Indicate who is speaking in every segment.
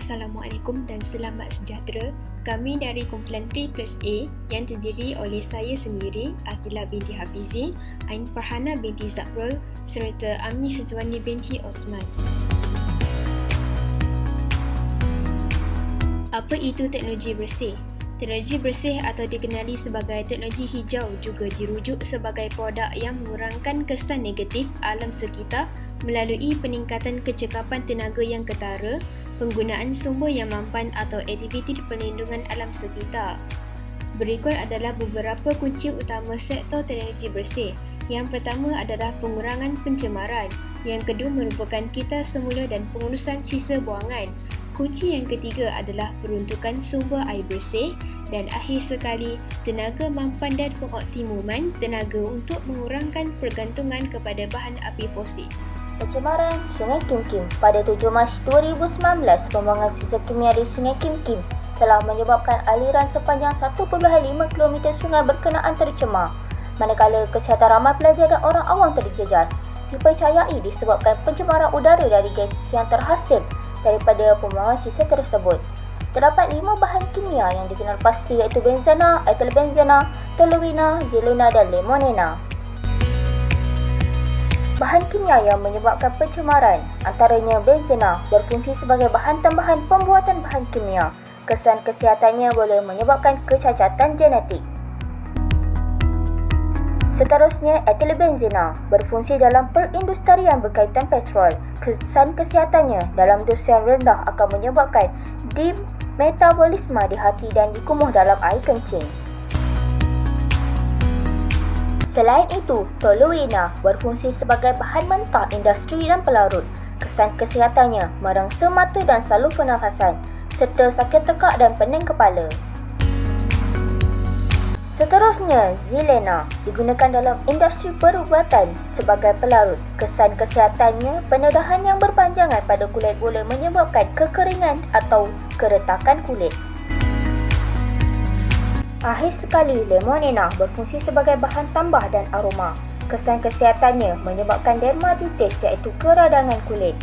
Speaker 1: Assalamualaikum dan selamat sejahtera. Kami dari kumpulan 3+A yang terdiri oleh saya sendiri, Akilah binti Hafizi, Ain Farhana binti Zahrul serta Amni Syazwani binti Osman. Apa itu teknologi bersih? Teknologi bersih atau dikenali sebagai teknologi hijau juga dirujuk sebagai produk yang mengurangkan kesan negatif alam sekitar melalui peningkatan kecekapan tenaga yang ketara, penggunaan sumber yang mampan atau aktiviti perlindungan alam sekitar. Berikut adalah beberapa kunci utama sektor teknologi bersih. Yang pertama adalah pengurangan pencemaran. Yang kedua merupakan kita semula dan pengurusan sisa buangan. Kunci yang ketiga adalah peruntukan sumber air bersih. Dan akhir sekali, tenaga mampan dan pengoptimuman tenaga untuk mengurangkan pergantungan kepada bahan api fosil.
Speaker 2: Pencemaran Sungai Kim Kim. Pada 7 Mac 2019, pembuangan sisa kimia di Sungai Kim Kim telah menyebabkan aliran sepanjang 1.5 km sungai berkenaan tercemar. Manakala kesihatan ramai pelajar dan orang awam terjejas, dipercayai disebabkan pencemaran udara dari gas yang terhasil daripada pembuangan sisa tersebut. Terdapat 5 bahan kimia yang dikenal pasti iaitu benzena, etilbenzena, toluena, xylena dan limonena. Bahan kimia yang menyebabkan pencemaran antaranya benzena berfungsi sebagai bahan tambahan pembuatan bahan kimia. Kesan kesihatannya boleh menyebabkan kecacatan genetik. Seterusnya, etilbenzena berfungsi dalam perindustrian berkaitan petrol. Kesan kesihatannya dalam dos yang rendah akan menyebabkan dimetabolisme di hati dan dikumuh dalam air kencing. Selain itu, toluena berfungsi sebagai bahan mentah industri dan pelarut. Kesan kesihatannya merangsa mata dan salur pernafasan serta sakit tekak dan pening kepala. Seterusnya, xylena digunakan dalam industri perubatan sebagai pelarut. Kesan kesihatannya, penedahan yang berpanjangan pada kulit boleh menyebabkan kekeringan atau keretakan kulit. Akhir sekali, limonena berfungsi sebagai bahan tambah dan aroma. Kesan kesihatannya menyebabkan dermatitis iaitu keradangan kulit.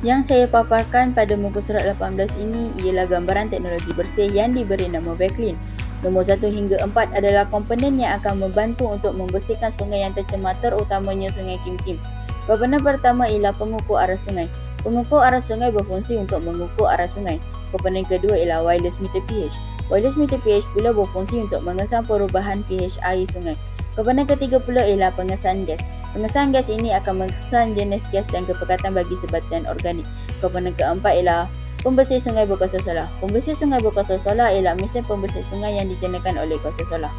Speaker 3: Yang saya paparkan pada muka surat 18 ini ialah gambaran teknologi bersih yang diberi nama Vaclean. Nombor 1 hingga 4 adalah komponen yang akan membantu untuk membersihkan sungai yang tercemar terutamanya Sungai Kim Kim. Komponen pertama ialah pengukur arus sungai. Pengukur arus sungai berfungsi untuk mengukur arus sungai. Komponen kedua ialah wireless meter pH. Wireless meter pH pula berfungsi untuk mengesan perubahan pH air sungai. Komponen ketiga pula ialah pengesan gas. Pengesan gas ini akan mengesan jenis gas dan kepekatan bagi sebatian organik. Komponen keempat ialah pembersih sungai berkuasa solar. Pembersih sungai berkuasa solar ialah mesin pembersih sungai yang dijenakan oleh kuasa solar.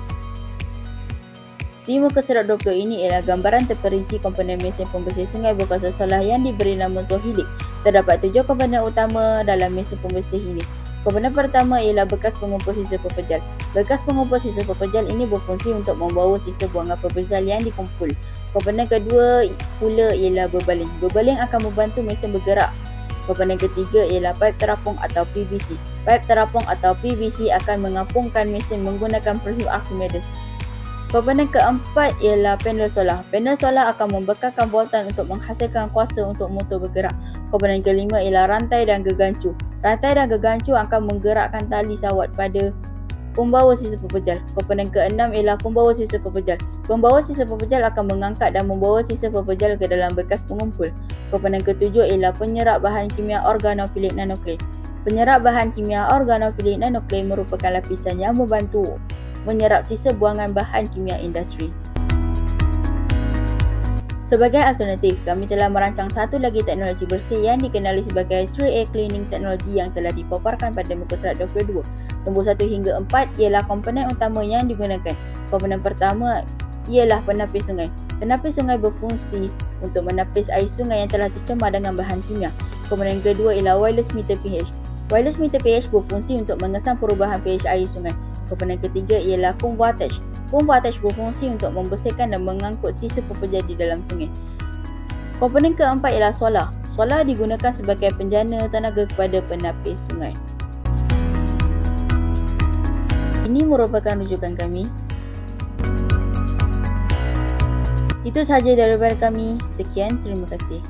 Speaker 3: Di muka surat 20 ini ialah gambaran terperinci komponen mesin pembersih sungai berkuasa solar yang diberi nama Zohylic. Terdapat 7 komponen utama dalam mesin pembersih ini. Komponen pertama ialah bekas pengumpul sisa pepejal. Bekas pengumpul sisa pepejal ini berfungsi untuk membawa sisa buangan pepejal yang dikumpul. Komponen kedua pula ialah berbaling. Berbaling akan membantu mesin bergerak. Komponen ketiga ialah paip terapung atau PVC. Paip terapung atau PVC akan mengapungkan mesin menggunakan prinsip Archimedes. Komponen keempat ialah panel solar. Panel solar akan membekalkan voltan untuk menghasilkan kuasa untuk motor bergerak. Komponen kelima ialah rantai dan gegancu. Rantai dan gegancu akan menggerakkan tali sawat pada pembawa sisa pepejal. Komponen keenam ialah pembawa sisa pepejal. Pembawa sisa pepejal akan mengangkat dan membawa sisa pepejal ke dalam bekas pengumpul. Komponen ketujuh ialah penyerap bahan kimia organofilik nanuklear. Penyerap bahan kimia organofilik nanuklear merupakan lapisan yang membantu menyerap sisa buangan bahan kimia industri. Sebagai alternatif, kami telah merancang satu lagi teknologi bersih yang dikenali sebagai 3A Cleaning Technology yang telah dipaparkan pada muka surat 22. Nombor 1 hingga 4 ialah komponen utama yang digunakan. Komponen pertama ialah penapis sungai. Penapis sungai berfungsi untuk menapis air sungai yang telah tercemar dengan bahan kimia. Komponen kedua ialah wireless meter pH. Wireless meter pH berfungsi untuk mengesan perubahan pH air sungai. Komponen ketiga ialah comb wattage. Comb wattage berfungsi untuk membersihkan dan mengangkut sisa pepejal di dalam sungai. Komponen keempat ialah solar. Solar digunakan sebagai penjana tenaga kepada penapis sungai. Ini merupakan rujukan kami. Itu sahaja daripada kami. Sekian, terima kasih.